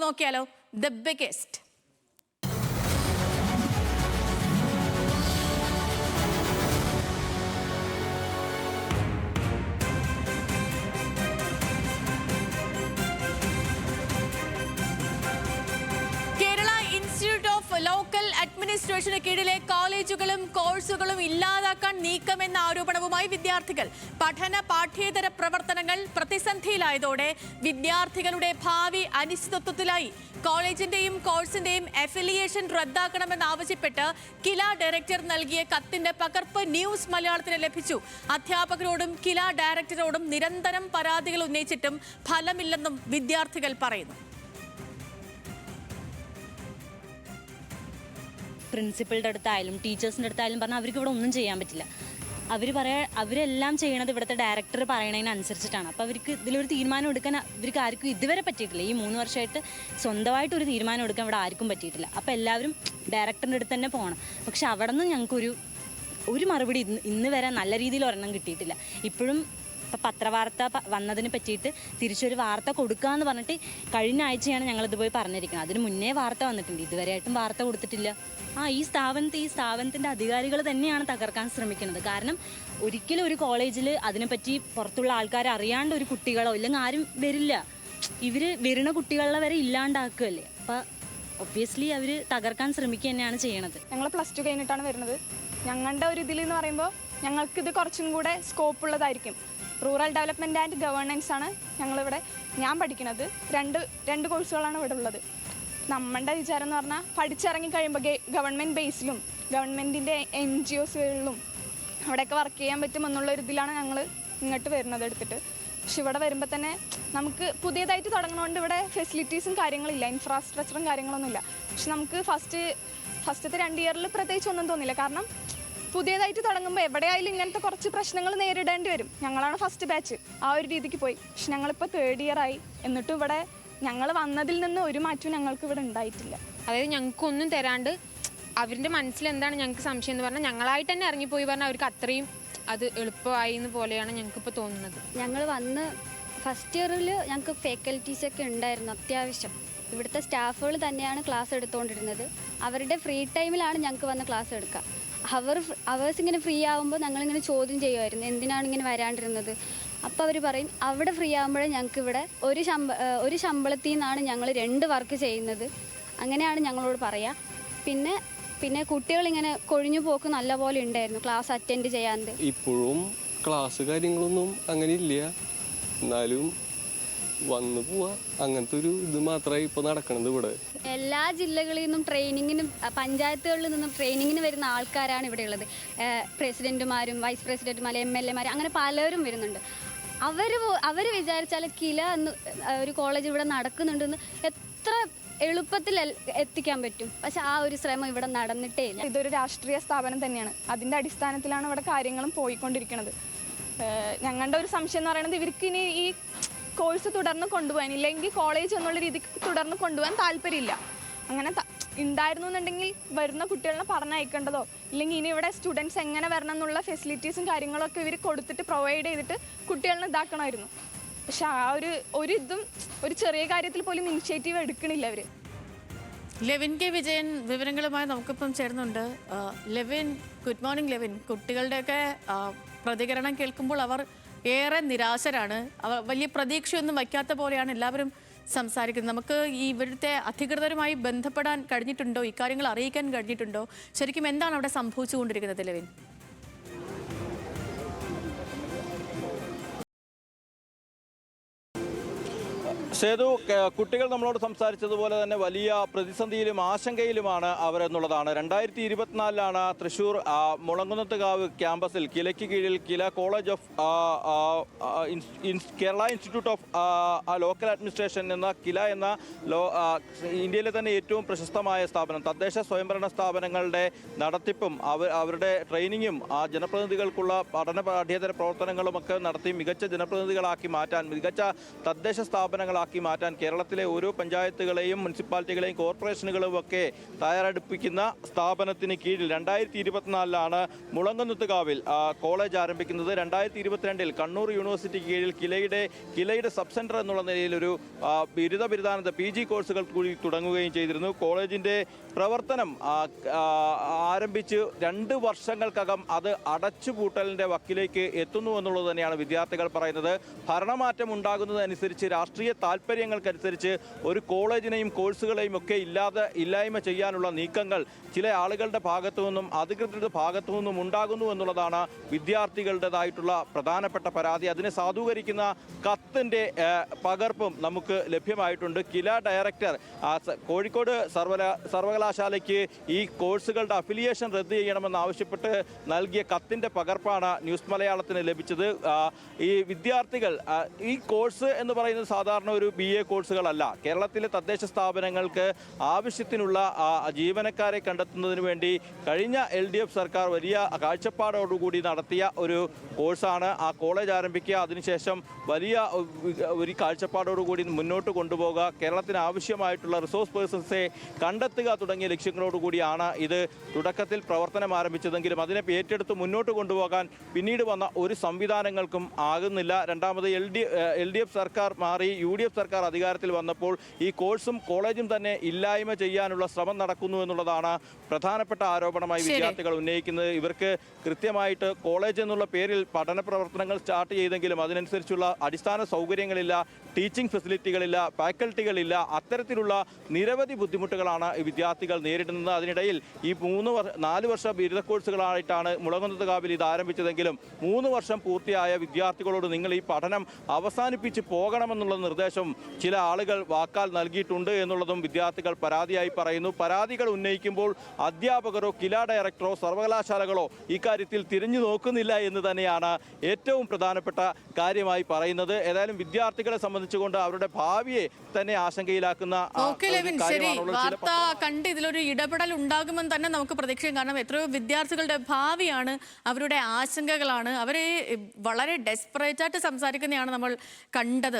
നമുക്ക് നോക്കിയാലോ the biggest. Local അഡ്മിനിസ്ട്രേഷന് കീഴിലെ കോളേജുകളും കോഴ്സുകളും ഇല്ലാതാക്കാൻ നീക്കമെന്ന ആരോപണവുമായി വിദ്യാർത്ഥികൾ. പഠന പാഠ്യേതര പ്രവർത്തനങ്ങൾ പ്രതിസന്ധിയിലായതോടെ വിദ്യാർത്ഥികളുടെ ഭാവി അനിശ്ചിതത്വത്തിലായി. കോളേജിന്റെയും കോഴ്സിന്റെയും അഫിലിയേഷൻ റദ്ദാക്കണമെന്നാവശ്യപ്പെട്ട് കില ഡയറക്ടർ നൽകിയ കത്തിന്റെ പകർപ്പ് ന്യൂസ് മലയാളത്തിന് ലഭിച്ചു. അധ്യാപകരോടും കില ഡയറക്ടറോടും നിരന്തരം പരാതികൾ ഉന്നയിച്ചിട്ടും ഫലമില്ലെന്നും വിദ്യാർത്ഥികൾ പറയുന്നു. പ്രിൻസിപ്പളുടെ അടുത്തായാലും ടീച്ചേഴ്സിൻ്റെ അടുത്തായാലും പറഞ്ഞാൽ അവർക്ക് ഇവിടെ ഒന്നും ചെയ്യാൻ പറ്റില്ല. അവരെല്ലാം ചെയ്യണത് ഇവിടുത്തെ ഡയറക്ടർ പറയണതിനനുസരിച്ചിട്ടാണ്. അപ്പോൾ അവർക്ക് ഇതിലൊരു തീരുമാനം എടുക്കാൻ ഇവർക്ക് ആർക്കും ഇതുവരെ പറ്റിയിട്ടില്ല. ഈ 3 വർഷമായിട്ട് സ്വന്തമായിട്ടൊരു തീരുമാനം എടുക്കാൻ ഇവിടെ ആർക്കും പറ്റിയിട്ടില്ല. അപ്പോൾ എല്ലാവരും ഡയറക്ടറിൻ്റെ അടുത്ത് തന്നെ പോകണം. പക്ഷെ അവിടെ നിന്ന് ഞങ്ങൾക്കൊരു മറുപടി ഇന്ന് വരെ നല്ല രീതിയിൽ ഒരെണ്ണം കിട്ടിയിട്ടില്ല. ഇപ്പോഴും ഇപ്പോൾ പത്രവാർത്ത വന്നതിന് പറ്റിയിട്ട് തിരിച്ചൊരു വാർത്ത കൊടുക്കുക എന്ന് പറഞ്ഞിട്ട് കഴിഞ്ഞ ആഴ്ചയാണ് ഞങ്ങളിത് പോയി പറഞ്ഞിരിക്കുന്നത്. അതിന് മുന്നേ വാർത്ത വന്നിട്ടുണ്ട്, ഇതുവരെയായിട്ടും വാർത്ത കൊടുത്തിട്ടില്ല. ഈ സ്ഥാപനത്തിൻ്റെ അധികാരികൾ തന്നെയാണ് തകർക്കാൻ ശ്രമിക്കുന്നത്. കാരണം ഒരിക്കലും ഒരു കോളേജിൽ അതിനെപ്പറ്റി പുറത്തുള്ള ആൾക്കാർ അറിയാണ്ട് ഒരു കുട്ടികളോ ഇല്ലെങ്കിൽ ആരും വരില്ല. ഇവർ വരുന്ന കുട്ടികളെ വരെ ഇല്ലാണ്ടാക്കുകയല്ലേ. അപ്പോൾ ഒബ്വിയസ്ലി അവർ തകർക്കാൻ ശ്രമിക്കുക തന്നെയാണ് ചെയ്യണത്. ഞങ്ങൾ +2 കഴിഞ്ഞിട്ടാണ് വരുന്നത്. ഞങ്ങളുടെ ഒരു ഇതിൽ എന്ന് പറയുമ്പോൾ ഞങ്ങൾക്കിത് കുറച്ചും കൂടെ സ്കോപ്പ് ഉള്ളതായിരിക്കും. റൂറൽ ഡെവലപ്മെൻറ്റ് ആൻഡ് ഗവേണൻസ് ആണ് ഞാൻ പഠിക്കുന്നത്. രണ്ട് കോഴ്സുകളാണ് ഇവിടെ ഉള്ളത്. നമ്മുടെ വിചാരം എന്ന് പറഞ്ഞാൽ പഠിച്ചിറങ്ങി കഴിയുമ്പോൾ ഗവൺമെൻറ് ബേസിലും ഗവൺമെൻറ്റിൻ്റെ NGOsകളിലും അവിടെയൊക്കെ വർക്ക് ചെയ്യാൻ പറ്റുമെന്നുള്ളൊരു ഇതിലാണ് ഞങ്ങൾ ഇങ്ങോട്ട് വരുന്നത് എടുത്തിട്ട്. പക്ഷെ ഇവിടെ വരുമ്പോൾ തന്നെ നമുക്ക് പുതിയതായിട്ട് തുടങ്ങുന്നതുകൊണ്ട് ഇവിടെ ഫെസിലിറ്റീസും കാര്യങ്ങളില്ല, ഇൻഫ്രാസ്ട്രക്ചറും കാര്യങ്ങളൊന്നുമില്ല. പക്ഷെ നമുക്ക് ഫസ്റ്റത്തെ 2 ഇയറിൽ പ്രത്യേകിച്ച് ഒന്നും തോന്നില്ല. കാരണം പുതിയതായിട്ട് തുടങ്ങുമ്പോൾ എവിടെയായാലും ഇങ്ങനത്തെ കുറച്ച് പ്രശ്നങ്ങൾ നേരിടേണ്ടി വരും. ഞങ്ങളാണ് ഫസ്റ്റ് ബാച്ച്, ആ ഒരു രീതിക്ക് പോയി. പക്ഷെ ഞങ്ങളിപ്പോൾ 3rd ഇയർ ആയി, എന്നിട്ടും ഇവിടെ ഞങ്ങൾ വന്നതിൽ നിന്ന് ഒരു മാറ്റവും ഞങ്ങൾക്ക് ഇവിടെ ഉണ്ടായിട്ടില്ല. അതായത് ഞങ്ങൾക്കൊന്നും തരാണ്ട് അവരുടെ മനസ്സിൽ എന്താണ് ഞങ്ങൾക്ക് സംശയം എന്ന് പറഞ്ഞാൽ ഞങ്ങളായിട്ട് തന്നെ ഇറങ്ങിപ്പോയി പറഞ്ഞാൽ അവർക്ക് അത്രയും അത് എളുപ്പമായി എന്ന് പോലെയാണ് ഞങ്ങൾക്കിപ്പോൾ തോന്നുന്നത്. ഞങ്ങൾ വന്ന് ഫസ്റ്റ് ഇയറിൽ ഞങ്ങൾക്ക് ഫാക്കൽറ്റീസൊക്കെ ഉണ്ടായിരുന്നു അത്യാവശ്യം. ഇവിടുത്തെ സ്റ്റാഫുകൾ തന്നെയാണ് ക്ലാസ് എടുത്തുകൊണ്ടിരുന്നത്. അവരുടെ ഫ്രീ ടൈമിലാണ് ഞങ്ങൾക്ക് വന്ന് ക്ലാസ് എടുക്കുക. അവേഴ്സ് ഇങ്ങനെ ഫ്രീ ആകുമ്പോൾ ഞങ്ങളിങ്ങനെ ചോദ്യം ചെയ്യുമായിരുന്നു, എന്തിനാണ് ഇങ്ങനെ വരാണ്ടിരുന്നത്. അപ്പോൾ അവർ പറയും അവിടെ ഫ്രീ ആകുമ്പോഴേ ഞങ്ങൾക്ക് ഇവിടെ ഒരു ശമ്പളത്തിൽ നിന്നാണ് ഞങ്ങൾ 2 വർക്ക് ചെയ്യുന്നത്. അങ്ങനെയാണ് ഞങ്ങളോട് പറയുക. പിന്നെ കുട്ടികളിങ്ങനെ കൊഴിഞ്ഞു പോക്ക് നല്ലപോലെ ഉണ്ടായിരുന്നു ക്ലാസ് അറ്റൻഡ് ചെയ്യാണ്ട്. ഇപ്പോഴും ക്ലാസ് കാര്യങ്ങളൊന്നും അങ്ങനെ ഇല്ല, എന്നാലും വന്നു പോവാ അങ്ങനത്തെ ഒരു ഇത് മാത്രമേ ഇപ്പോൾ നടക്കണത്. ഇവിടെ എല്ലാ ജില്ലകളിൽ നിന്നും ട്രെയിനിങ്ങിനും പഞ്ചായത്തുകളിൽ നിന്നും ട്രെയിനിങ്ങിന് വരുന്ന ആൾക്കാരാണ് ഇവിടെ ഉള്ളത്. പ്രസിഡന്റുമാരും വൈസ് പ്രസിഡന്റുമാരും MLA അങ്ങനെ പലരും വരുന്നുണ്ട്. അവർ വിചാരിച്ചാൽ കില എന്ന് ഒരു കോളേജ് ഇവിടെ നടക്കുന്നുണ്ടെന്ന് എത്ര എളുപ്പത്തിൽ എത്തിക്കാൻ പറ്റും. പക്ഷെ ആ ഒരു ശ്രമം ഇവിടെ നടന്നിട്ടേ ഇല്ല. ഇതൊരു രാഷ്ട്രീയ സ്ഥാപനം തന്നെയാണ്. അതിൻ്റെ അടിസ്ഥാനത്തിലാണ് ഇവിടെ കാര്യങ്ങളും പോയിക്കൊണ്ടിരിക്കുന്നത്. ഞങ്ങളുടെ ഒരു സംശയം എന്ന് പറയുന്നത് ഇവർക്ക് ഇനി ഈ കോഴ്സ് തുടർന്ന് കൊണ്ടുപോകാൻ, ഇല്ലെങ്കിൽ കോളേജ് എന്നുള്ള രീതിക്ക് തുടർന്ന് കൊണ്ടുപോകാൻ താല്പര്യമില്ല. അങ്ങനെ ഉണ്ടായിരുന്നു എന്നുണ്ടെങ്കിൽ വരുന്ന കുട്ടികളെ പറഞ്ഞയക്കേണ്ടതോ ഇല്ലെങ്കിൽ ഇനി ഇവിടെ സ്റ്റുഡൻസ് എങ്ങനെ വരണം എന്നുള്ള ഫെസിലിറ്റീസും കാര്യങ്ങളൊക്കെ ഇവർ കൊടുത്തിട്ട് പ്രൊവൈഡ് ചെയ്തിട്ട് കുട്ടികളെ ഇതാക്കണമായിരുന്നു. പക്ഷെ ആ ഇതും ഒരു ചെറിയ കാര്യത്തിൽ പോലും ഇനിഷ്യേറ്റീവ് എടുക്കണില്ല അവർ. ലെവിൻ കെ വിജയൻ വിവരങ്ങളുമായി നമുക്കിപ്പം ചേർന്നുണ്ട്. Levin, good morning Levin. കുട്ടികളുടെയൊക്കെ പ്രതികരണം കേൾക്കുമ്പോൾ അവർ ഏറെ നിരാശരാണ്. അവർ വലിയ പ്രതീക്ഷയൊന്നും വയ്ക്കാത്ത പോലെയാണ് എല്ലാവരും സംസാരിക്കുന്നത്. നമുക്ക് ഈ ഇവിടുത്തെ അധികൃതരുമായി ബന്ധപ്പെടാൻ കഴിഞ്ഞിട്ടുണ്ടോ? ഇക്കാര്യങ്ങൾ അറിയിക്കാൻ കഴിഞ്ഞിട്ടുണ്ടോ? ശരിക്കും എന്താണ് അവിടെ സംഭവിച്ചുകൊണ്ടിരിക്കുന്നത് ലെവിൻ? സേതു, കുട്ടികൾ നമ്മളോട് സംസാരിച്ചതുപോലെ തന്നെ വലിയ പ്രതിസന്ധിയിലും ആശങ്കയിലുമാണ് അവരെന്നുള്ളതാണ്. 2024 തൃശ്ശൂർ മുളങ്കുന്നത്തുകാവ് ക്യാമ്പസിൽ കിലയ്ക്ക് കീഴിൽ KILA college of Kerala institute of local administration എന്ന കില എന്ന ഇന്ത്യയിലെ തന്നെ ഏറ്റവും പ്രശസ്തമായ സ്ഥാപനം, തദ്ദേശ സ്വയംഭരണ സ്ഥാപനങ്ങളുടെ നടത്തിപ്പും അവരുടെ ട്രെയിനിങ്ങും ജനപ്രതിനിധികൾക്കുള്ള പഠന പാഠ്യേതര പ്രവർത്തനങ്ങളുമൊക്കെ നടത്തി മികച്ച ജനപ്രതിനിധികളാക്കി മാറ്റാൻ, മികച്ച തദ്ദേശ സ്ഥാപനങ്ങളാക്കി ആക്കി മാറ്റാൻ കേരളത്തിലെ ഓരോ പഞ്ചായത്തുകളെയും മുനിസിപ്പാലിറ്റികളെയും കോർപ്പറേഷനുകളും ഒക്കെ തയ്യാറെടുപ്പിക്കുന്ന സ്ഥാപനത്തിന് കീഴിൽ 2024 മുളങ്കുന്നത്തുകാവിൽ കോളേജ് ആരംഭിക്കുന്നത്. 2022 കണ്ണൂർ യൂണിവേഴ്സിറ്റിക്ക് കീഴിൽ കിലയുടെ സബ് സെന്റർ എന്നുള്ള നിലയിൽ ഒരു ബിരുദാനന്ത PG കോഴ്സുകൾ കൂടി തുടങ്ങുകയും ചെയ്തിരുന്നു. കോളേജിന്റെ പ്രവർത്തനം ആരംഭിച്ച് 2 വർഷങ്ങൾക്കകം അത് അടച്ചുപൂട്ടലിന്റെ വക്കിലേക്ക് എത്തുന്നു എന്നുള്ളത് തന്നെയാണ് വിദ്യാർത്ഥികൾ പറയുന്നത്. ഭരണമാറ്റം ഉണ്ടാകുന്നതനുസരിച്ച് രാഷ്ട്രീയ താല്പര്യങ്ങൾക്കനുസരിച്ച് ഒരു കോളേജിനെയും കോഴ്സുകളെയും ഒക്കെ ഇല്ലായ്മ ചെയ്യാനുള്ള നീക്കങ്ങൾ ചില ആളുകളുടെ ഭാഗത്തു നിന്നും അധികൃതരുടെ ഭാഗത്തു നിന്നും ഉണ്ടാകുന്നു എന്നുള്ളതാണ് വിദ്യാർത്ഥികളുടേതായിട്ടുള്ള പ്രധാനപ്പെട്ട പരാതി. അതിനെ സാധൂകരിക്കുന്ന കത്തിന്റെ പകർപ്പും നമുക്ക് ലഭ്യമായിട്ടുണ്ട്. കില ഡയറക്ടർ കോഴിക്കോട് സർവകലാശാലയ്ക്ക് ഈ കോഴ്സുകളുടെ അഫിലിയേഷൻ റദ്ദ് ചെയ്യണമെന്നാവശ്യപ്പെട്ട് നൽകിയ കത്തിന്റെ പകർപ്പാണ് ന്യൂസ് മലയാളത്തിന് ലഭിച്ചത്. ഈ വിദ്യാർത്ഥികൾ ഈ കോഴ്സ് എന്ന് പറയുന്നത് സാധാരണ ഒരു BA കോഴ്സുകളല്ല. കേരളത്തിലെ തദ്ദേശ സ്ഥാപനങ്ങൾക്ക് ആവശ്യത്തിനുള്ള ജീവനക്കാരെ കണ്ടെത്തുന്നതിന് വേണ്ടി കഴിഞ്ഞ LDF സർക്കാർ വലിയ കാഴ്ചപ്പാടോടുകൂടി നടത്തിയ ഒരു കോഴ്സാണ്. ആ കോളേജ് ആരംഭിക്കുക, അതിനുശേഷം വലിയ ഒരു കാഴ്ചപ്പാടോടുകൂടി മുന്നോട്ട് കൊണ്ടുപോകുക, കേരളത്തിന് ആവശ്യമായിട്ടുള്ള റിസോഴ്സ് പേഴ്സൺസെ കണ്ടെത്തുക തുടങ്ങിയ ലക്ഷ്യങ്ങളോടുകൂടിയാണ് ഇത് തുടക്കത്തിൽ പ്രവർത്തനം ആരംഭിച്ചതെങ്കിലും അതിനെ ഏറ്റെടുത്ത് മുന്നോട്ട് കൊണ്ടുപോകാൻ പിന്നീട് വന്ന ഒരു സംവിധാനങ്ങൾക്കും ആകുന്നില്ല. രണ്ടാമത് LDF സർക്കാർ മാറി UDF സർക്കാർ അധികാരത്തിൽ വന്നപ്പോൾ ഈ കോഴ്സും കോളേജും തന്നെ ഇല്ലായ്മ ചെയ്യാനുള്ള ശ്രമം നടക്കുന്നു എന്നുള്ളതാണ് പ്രധാനപ്പെട്ട ആരോപണമായി വിദ്യാർത്ഥികൾ ഉന്നയിക്കുന്നത്. ഇവർക്ക് കൃത്യമായിട്ട് കോളേജ് എന്നുള്ള പേരിൽ പഠന പ്രവർത്തനങ്ങൾ സ്റ്റാർട്ട് ചെയ്തെങ്കിലും അതിനനുസരിച്ചുള്ള അടിസ്ഥാന സൗകര്യങ്ങളില്ല, ടീച്ചിങ് ഫെസിലിറ്റികളില്ല, ഫാക്കൽറ്റികളില്ല. അത്തരത്തിലുള്ള നിരവധി ബുദ്ധിമുട്ടുകളാണ് ഈ വിദ്യാർത്ഥികൾ നേരിടുന്നത്. അതിനിടയിൽ ഈ 4 വർഷ ബിരുദ കോഴ്സുകളായിട്ടാണ് മുളങ്കുന്നത്തുകാവിൽ ഇത് ആരംഭിച്ചതെങ്കിലും 3 വർഷം പൂർത്തിയായ വിദ്യാർത്ഥികളോട് നിങ്ങൾ ഈ പഠനം അവസാനിപ്പിച്ച് പോകണമെന്നുള്ള നിർദ്ദേശം ചില ആളുകൾ വാക്കാൽ നൽകിയിട്ടുണ്ട് എന്നുള്ളതും വിദ്യാർത്ഥികൾ പരാതിയായി പറയുന്നു. പരാതികൾ ഉന്നയിക്കുമ്പോൾ അധ്യാപകരോ കില ഡയറക്ടറോ സർവകലാശാലകളോ ഇക്കാര്യത്തിൽ തിരിഞ്ഞു നോക്കുന്നില്ല എന്ന് തന്നെയാണ് ഏറ്റവും പ്രധാനപ്പെട്ട കാര്യമായി പറയുന്നത്. ഏതായാലും വിദ്യാർത്ഥികളെ സംബന്ധിച്ചുകൊണ്ട് അവരുടെ ഭാവിയെ തന്നെ ആശങ്കയിലാക്കുന്ന വാർത്ത കണ്ട് ഇതിലൊരു ഇടപെടൽ ഉണ്ടാകുമെന്ന് തന്നെ നമുക്ക് പ്രതീക്ഷിക്കാം. കാരണം എത്രയോ വിദ്യാർത്ഥികളുടെ ഭാവിയാണ്, അവരുടെ ആശങ്കകളാണ്, അവരെ വളരെ ഡെസ്പറേറ്റ് ആയിട്ട് സംസാരിക്കുന്നതാണ് നമ്മൾ കണ്ടത്.